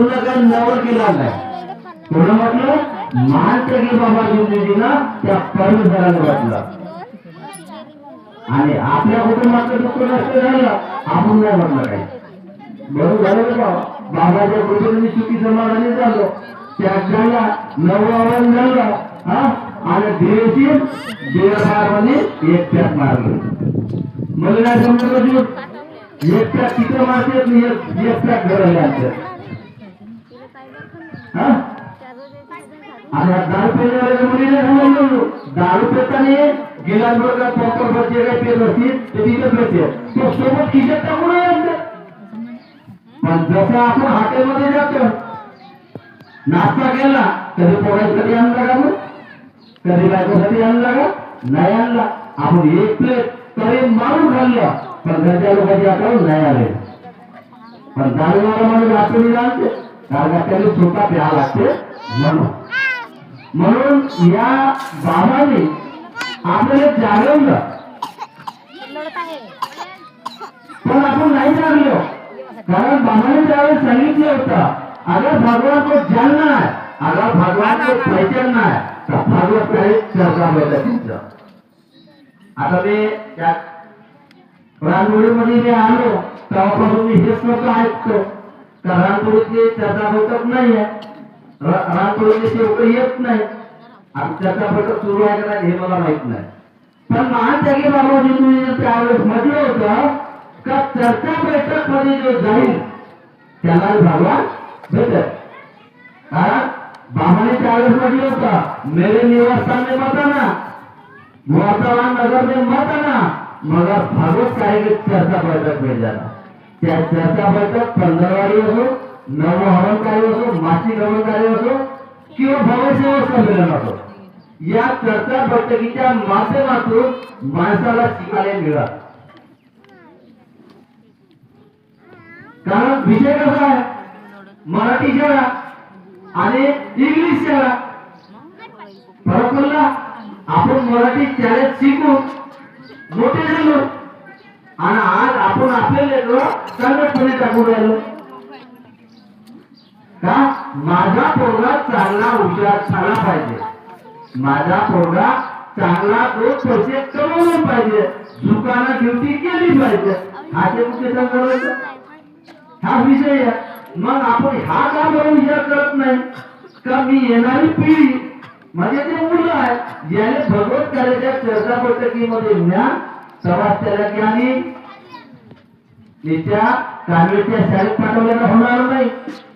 गुरुला काही नवर केला नाही. कोणा म्हटलं महानतगी बाबा जिंदगीनं त्या परमेश्वराला म्हटलं. आणि आपल्या कुटुंबाचं दुःख नसतं झालं आपण नाही म्हटलं काही. बरोबर झालं का? बाबाच्या कुटुंबाने सुखी समाधानी झालो. त्याग झाला, नववावन झालं, हा आणि दिवशी देवामध्ये एक पॅक मारलं. मला नाही समजलं एक पॅक तिथं मारते एक पॅक घराला आणते. हा आणि दारू पेण्याच्या मुलीने समजलो दारू पेताना गिलास बरोबर पॉपर जे काही पेत असतील ते तिथे पेते तो सोबत खिशात टाकून आणते. पण जसं आपण हॉटेलमध्ये जातो नाश्ता केला कधी पोरासाठी आणला का मग कधी बायकोसाठी आणला का नाही आणला. आपण एक प्लेट तरी मारून खाल्लं पण घरच्या लोकांची आठवण नाही आले. पण दारूवाला म्हणून आपण आणते कारण त्याला स्वतः प्यायला लागते. म्हणून या बाबाने आपल्याला जागवलं पण आपण नाही जागलो. कारण बाबाने त्यावेळेस सांगितलं होतं अगर भगवान को जानना है अगर भगवान को पहचानना है तो भगवत का एक चर्चा बैठक. आता मी त्या रानगोळीमध्ये मी आलो तेव्हापासून मी हेच लोक ऐकतो का रानगोळीतली चर्चा बैठक नाही आहे. रानगोळीतले शेवट येत नाही. आणि चर्चा बैठक सुरू आहे का नाही हे मला माहित नाही. पण महानत्यागी बाबाजी तुम्ही त्यावेळेस म्हटलं होतं का चर्चा बैठक मध्ये जो जाईल त्याला भगवान भेटत. कारण बाबाने त्यावेळेस म्हटलं होतं मेरे निवासस्थान में मत आना वातावरण नगर में मत आना मगर भागवत काही चर्चा बैठक में जाना. त्या चर्चा बैठक 15वारी असो नव हवनकारी असो मासिक हवनकारी असो किंवा भविष्य संमेलन असो या चर्चा बैठकीच्या माध्यमातून माणसाला शिकायला मिळत. कारण विषय कसा आहे मराठी शाळा आणि इंग्लिश शाळा फरक पडला. आपण मराठी शाळेत शिकून मोठे झालो आणि आज आपण आपले लेकरं संघटने टाकून राहिलो. का माझा पोरगा चांगला हुशार झाला पाहिजे माझा पोरगा चांगला 2 पैसे कमवले पाहिजे दुकानात ड्युटी केली पाहिजे हा ते कुठे सांगायचं हा विषय आहे. मग आपण हा का बरोबर विचार करत नाही का मी येणारी पिढी म्हणजे ते मुलं आहे ज्याने भगवत कार्याच्या चर्चा बैठकीमध्ये ज्ञान समाज त्याला ज्ञानी त्याच्या कामेच्या शाळेत पाठवलेला होणार नाही.